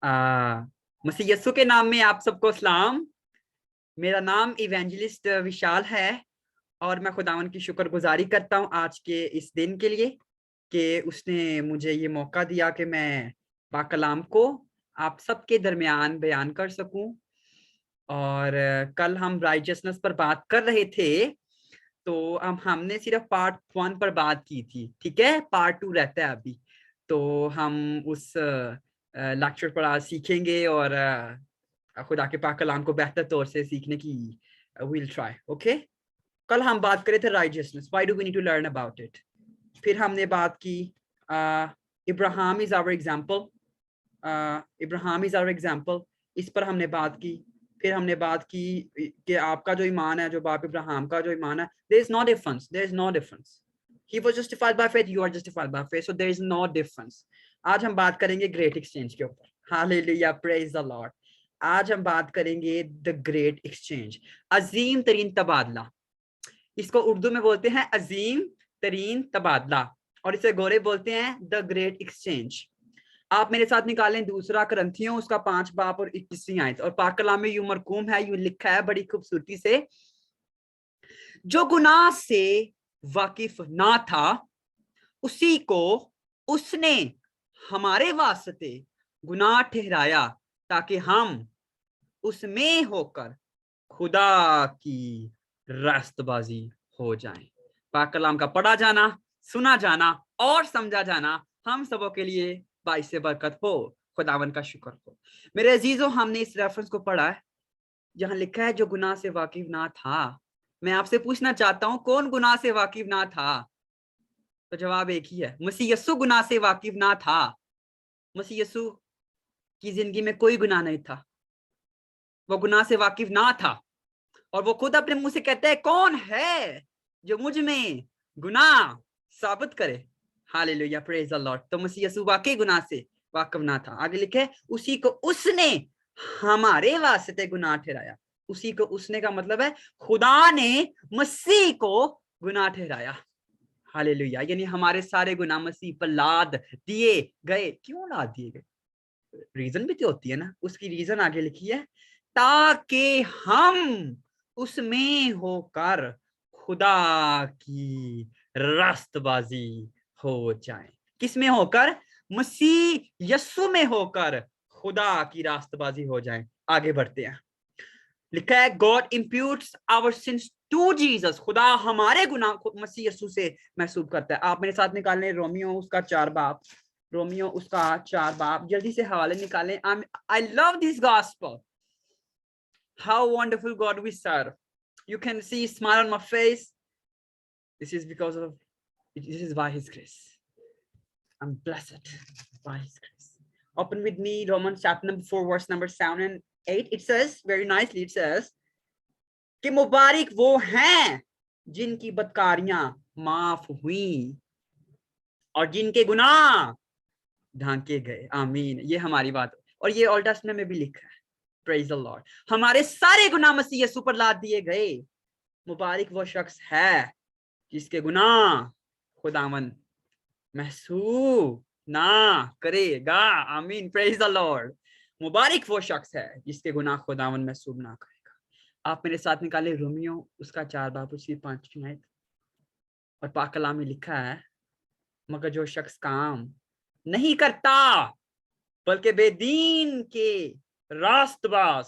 मसीह यस्सु के नाम में आप सबको सलाम। मेरा नाम इवेंजलिस्ट विशाल है और मैं खुदावन की शुक्रगुजारी करता हूँ आज के इस दिन के लिए कि उसने मुझे ये मौका दिया कि मैं पाक कलाम को आप सबके दरमियान बयान कर सकूं। और कल हम राइचियसनेस पर बात कर रहे थे, तो हमने सिर्फ पार्ट 1 पर बात की थी, ठीक है। पार्ट 2 रहता है अभी, तो हम उस लेक्चर पर आज सीखेंगे और खुदा के पाक कलाम को बेहतर तौर से सीखने की विल ट्राई। ओके, कल हम बात करे थे righteousness, why do we need to learn about it. फिर हमने बात की Ibrahim is our example, Ibrahim is our example, इस पर हमने बात की। फिर हमने बात की कि आपका जो ईमान है, जो बाप इब्राहिम का जो ईमान है, there is no difference, there is no difference. He was justified by faith, you are justified by faith, so there is no difference. आज हम बात करेंगे ग्रेट एक्सचेंज के ऊपर। Hallelujah, praise the lord. आज हम बात करेंगे द ग्रेट एक्सचेंज, अजीम तरीन तबादला। इसको उर्दू में बोलते हैं अजीम तरीन तबादला, और इसे गोरे बोलते हैं द ग्रेट एक्सचेंज। आप मेरे साथ निकालें दूसरा करंथियों उसका 5 बाब और 21वीं आयत, और पाक कलाम में यूं मरकूम है, यूं लिखा है बड़ी खूबसूरती से, जो गुनाह से वाकिफ ना था उसी को उसने हमारे वास्ते गुनाह ठहराया, ताकि हम उसमें होकर खुदा की रास्तबाजी हो जाएं। पाक कलाम का पढ़ा जाना, सुना जाना और समझा जाना हम सबों के लिए बाइस बरकत हो। खुदावन का शुक्र हो। मेरे अजीजों, हमने इस रेफरेंस को पढ़ा है जहां लिखा है जो गुनाह से वाकिफ ना था। मैं आपसे पूछना चाहता हूं, कौन गुनाह से वाकिफ ना था? तो जवाब एक ही है, मसीह यस्सु गुनाह से वाकिफ ना था। मसीह यस्सु की जिंदगी में कोई गुनाह नहीं था, वो गुनाह से वाकिफ ना था, और वो खुद अपने मुंह से कहते हैं, कौन है जो मुझ में गुनाह साबित करे। Hallelujah, praise the Lord. तो मसीह यीशु वाकई गुनाह से वाकिफ ना था। आगे लिखे, उसी को उसने हमारे वास्ते गुनाह ठहराया। उसी को उसने का मतलब है खुदा ने मसीह को गुनाह ठहराया। हालेलुया, यानी हमारे सारे गुनाह मसीह पर लाद दिए गए। क्यों लाद दिए गए? रीजन भी तो होती है ना, उसकी रीजन आगे लिखी है, ताकि हम उसमें होकर खुदा की रास्तबाजी हो जाए। किस में होकर? मसीह यस्सु में होकर खुदा की रास्तबाजी हो जाए। आगे बढ़ते हैं, लिखा है God imputes our sins to Jesus. खुदा हमारे गुनाह मसीह यस्सु से महसूब करता है। आप मेरे साथ निकालें रोमियो उसका 4 बाब, रोमियो उसका 4 बाब, जल्दी से हवाले निकालें। I love this gospel, how wonderful God we serve. You can see a smile on my face. This is because of, this is by his grace. I'm blessed by his grace. Open with me Romans chapter number 4 verse number 7 and 8. It says very nicely, it says कि मुबारक वो हैं जिनकी बदकारियां माफ हुई और जिनके गुनाह ढांके गए। आमीन, ये हमारी बात। और ये ओल्ड टेस्टमेंट में भी लिखा है, प्रेज द लॉर्ड, हमारे सारे गुनाह मसीह यीशु पर लाद दिए गए। मुबारक वो शख्स है जिसके गुनाह खुदावन महसूब ना करेगा। आमीन, प्रेज द लॉर्ड। मुबारक वो शख्स है जिसके गुनाह खुदावन महसूब ना करेगा। आप मेरे साथ निकाले रोमियो उसका 4 बाब उसकी 5वीं आयत, और पाक कलाम में लिखा है, मगर जो शख्स काम नहीं करता बल्कि बेदीन के रास्तबाज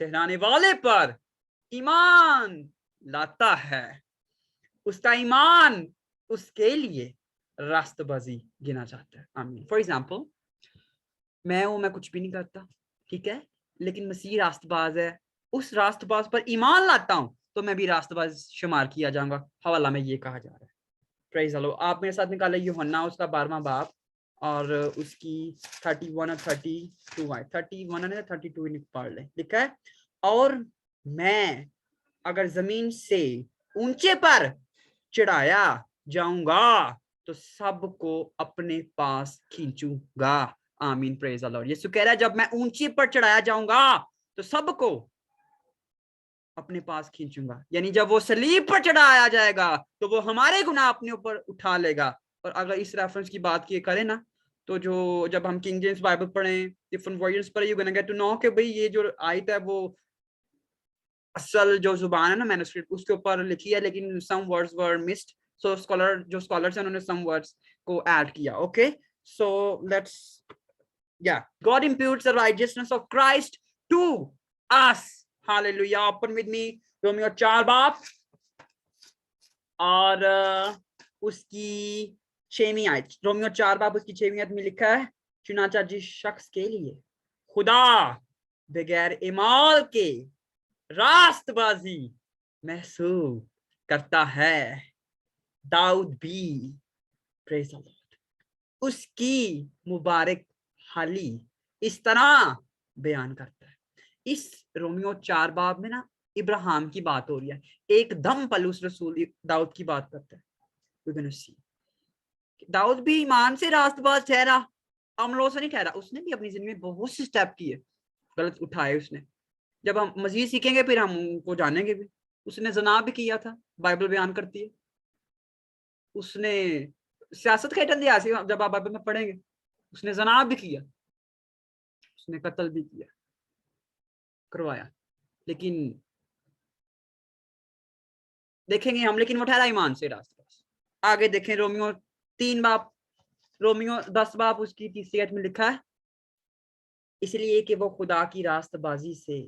ठहराने वाले पर ईमान लाता है, उसका ईमान उसके लिए रास्तबाजी गिना जाता है। आमीन। फॉर एग्जाम्पल, मैं कुछ भी नहीं करता, ठीक है, लेकिन मसीह रास्तबाज है, उस रास्तबाज पर ईमान लाता हूं तो मैं भी रास्तबाज शुमार किया जाऊंगा। हवाला में ये कहा जा रहा है। Praise the Lord. आप मेरे साथ निकाले यूहन्ना उसका 12वां बाब और उसकी 31 और 32 आए। 31 और 32 पढ़ ले। लिखा है, और मैं अगर जमीन से ऊंचे पर चढ़ाया जाऊंगा तो सबको अपने पास खींचूंगा। आमीन, प्रेज द लॉर्ड। यीशु कह रहा है, जब मैं ऊंचे पर चढ़ाया जाऊंगा तो सबको अपने पास खींचूंगा। यानी जब वो सलीब पर चढ़ाया जाएगा तो वो हमारे गुनाह अपने ऊपर उठा लेगा। और अगर इस रेफरेंस की बात की करें ना, तो जो जब हम किंग जेम्स बाइबल पढ़ें, डिफरेंट वर्जन्स पढ़ें, you gonna get to know कि भाई ये जो आयत है वो असल जो जुबान है ना मैन्युस्क्रिप्ट उसके ऊपर लिखी है, लेकिन some words were missed, so scholars हैं उन्होंने सम वर्ड्स को ऐड किया. Okay, so let's God imputes the righteousness of Christ to us. Hallelujah. Open with me Romeo 4 बाप और उसकी 6वीं आयत. रोमियो 4 बाप उसकी 6वीं आयत में लिखा है, चुनाचा जिस शख्स के लिए खुदा बगैर इमाल के रास्तबाजी महसूस करता है, दाऊद भी प्रेज द लॉर्ड उसकी मुबारक हाली इस तरह बयान करता है. इस रोमियो 4 बाब में ना इब्राहिम की बात हो रही है, एकदम पलूस रसूल दाऊद की बात करता है. We're gonna see. दाऊद भी ईमान से रास्तबाज ठहरा, अमलों से नहीं ठहरा. उसने भी अपनी जिंदगी में बहुत से स्टेप किए, गलत उठाए उसने. जब हम मजीद सीखेंगे फिर हम उनको जानेंगे भी. उसने जना भी किया था, बाइबल बयान करती है. उसने सियासत खेल दिया, जब आप बाइबल में पढ़ेंगे. उसने जना भी किया, उसने कत्ल भी किया, करवाया. लेकिन देखेंगे हम, लेकिन वो ठहरा ईमान से रास्तबाज. आगे देखें रोमियो 3 बाप, रोमियो 10 बाप उसकी 3री आयत में लिखा है, इसलिए कि वो खुदा की रास्तबाजी से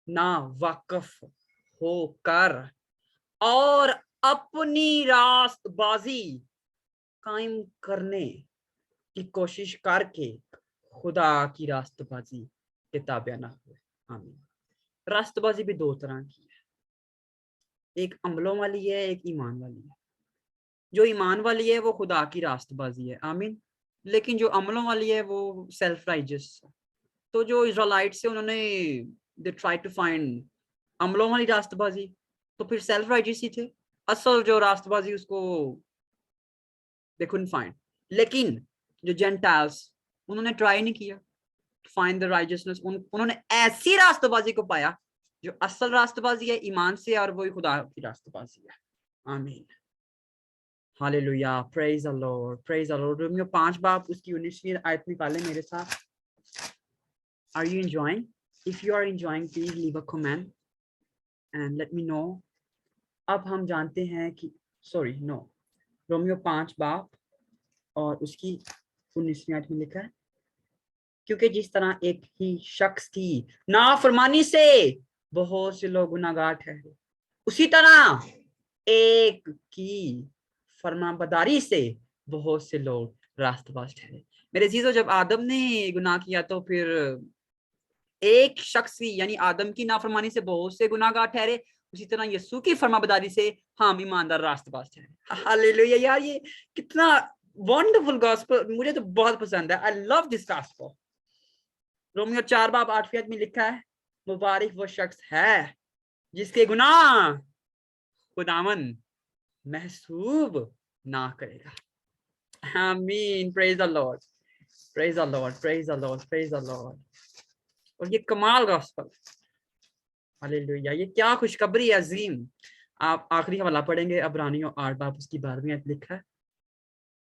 ना वाकिफ होकर और अपनी रास्तबाजी कायम करने की कोशिश करके खुदा की रास्तबाजी के ताबे ना हुए. आमीन. रास्तबाजी भी 2 तरह की है, एक अमलों वाली है, एक ईमान वाली है. जो ईमान वाली है वो खुदा की रास्तबाजी है. आमीन. लेकिन जो अमलों वाली है वो सेल्फ राइजियस. तो जो इजराइलाइट्स है उन्होंने दे ट्राई टू फाइंड अमलों वाली रास्तबाजी, तो फिर सेल्फ राइजियस ही थे. असल जो रास्तबाजी उसको दे कुडंट फाइंड. लेकिन जो जेंटाइल्स उन्होंने ट्राई नहीं किया फाइंड द राइजियसनेस. उन्होंने ऐसी रास्तबाजी को पाया जो असल रास्तबाजी है ईमान से, और वही खुदा की रास्तबाजी है. आमीन. Hallelujah. Praise the Lord, praise the Lord. Romeo 5 बाप उसकी 19वीं आयत निकालें मेरे साथ. Are you enjoying? If you are enjoying, please leave a comment and let me know. अब हम जानते हैं कि रोमियो 5 बाप और उसकी 19वीं आयत में लिखा है, क्योंकि जिस तरह एक ही शख्स की नाफरमानी से बहुत से लोग गुनाहगार ठहरे, उसी तरह एक की फरमाबरदारी से बहुत से लोग रास्तबाज ठहरे. मेरे अजीजों, जब आदम ने गुनाह किया तो फिर एक शख्स की यानी आदम की नाफरमानी से बहुत से गुनाहगार ठहरे, उसी तरह यीशु की फरमाबरदारी से हम ईमानदार रास्तबाज ठहरे. हालेलुया. यार ये कितना वंडरफुल गॉस्पेल, मुझे तो बहुत पसंद है. I love this gospel. Romeo 4 बाब 8वीं आयत में लिखा है, मुबारक वो शख्स है जिसके गुनाह खुदावन महसूब ना करेगा. आमीन. Praise the Lord, praise the Lord, praise the Lord, praise the Lord. और ये कमाल गॉस्पेल. हालेलुया. ये क्या खुशखबरी है अजीम. आप आखिरी हवाला पढ़ेंगे, अब्रानियों 8 बाब उसकी 12वीं आयत लिखा है,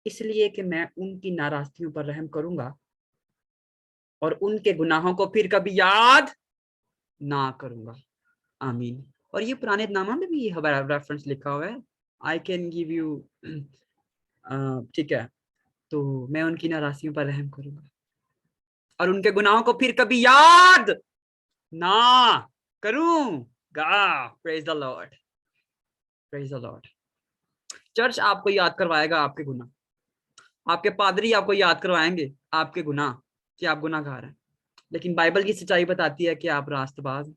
इसलिए कि मैं उनकी नाराजगियों पर रहम करूंगा और उनके गुनाहों को फिर कभी याद ना करूंगा. आमीन. और ये पुराने नामा में भी ये रेफरेंस लिखा हुआ है. आई कैन गिव यू, ठीक है, तो मैं उनकी नाराजगियों पर रहम करूंगा और उनके गुनाहों को फिर कभी याद ना करूंगा. Praise the Lord, praise the Lord. Church आपको याद करवाएगा आपके गुनाह, आपके पादरी आपको याद करवाएंगे आपके गुनाह कि आप गुनाहगार हैं, लेकिन बाइबल की सच्चाई बताती है कि आप रास्तबाज हैं.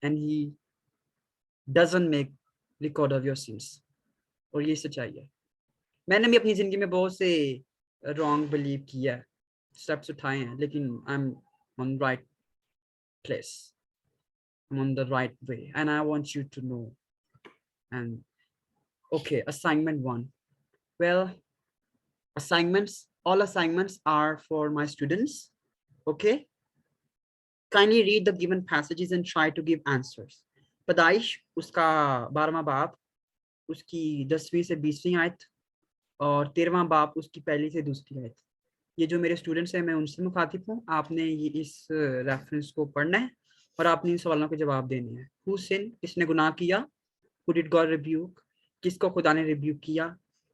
And he doesn't make record of your sins. और ये सच्चाई है. मैंने भी अपनी जिंदगी में बहुत से रॉन्ग बिलीव किया है, स्टेप्स उठाए हैं, लेकिन I am on right place, I'm on the right way, and I want you to know. And okay, assignment 1. Well, all assignments are for my students. Okay, kindly read the given passages and try to give answers. पैदाइश उसका 12वां बाब उसकी 10वीं से 20वीं आयत اور 13واں बाब उसकी पहली से दूसरी आयत. ये जो मेरे स्टूडेंट्स हैं मैं उनसे मुखातिब हूँ. आपने ये इस रेफरेंस को पढ़ना है और आपने इन सवालों के जवाब देने हैं. Who sinned? किसने गुनाह किया? Who did God rebuke? किसको खुदा ने रिब्यूक किया?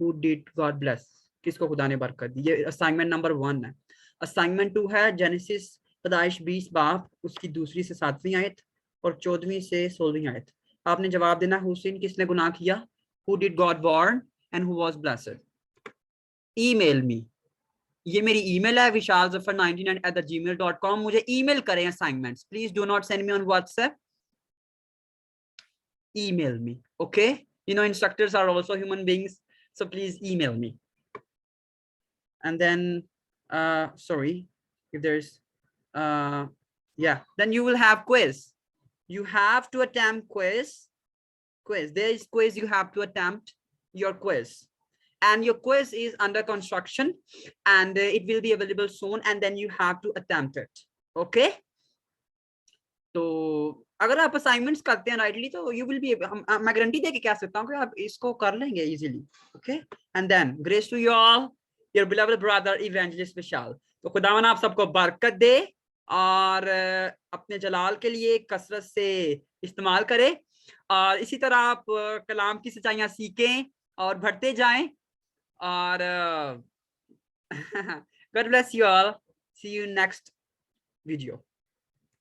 Who did God bless? किसको खुदा ने बरकत दी? ये असाइनमेंट नंबर 1 है. असाइनमेंट 2 है जेनेसिस पैदाइश 20 बाब उसकी दूसरी से 7वीं आयत और 14वीं से 16वीं आयत. आपने जवाब देना who sinned? किसने गुनाह किया? Who did God warn? And who was blessed? Email me. ये मेरी ईमेल है vishalzafar99@gmail.com. मुझे ईमेल करें assignments. Please do not send me on WhatsApp. email me, okay? You know, instructors are also human beings, so please email me. And then sorry if there's yeah, then you will have quiz. You have to attempt quiz. There is quiz. You have to attempt your quiz, and your quiz is under construction, and it will be available soon, and then you have to attempt it, okay? तो अगर आप assignments करते हैं rightly तो you will be, मैं guarantee दे के कह सकता हूँ कि आप इसको कर लेंगे easily, okay? And then grace to you all, your beloved brother evangelist Vishal. तो खुदावन आप सबको बरकत दे और अपने जलाल के लिए कसरत से इस्तेमाल करें, और इसी तरह आप कलाम की सच्चाइयाँ सीखें और बढ़ते जाएं. और God bless you all. See you next video.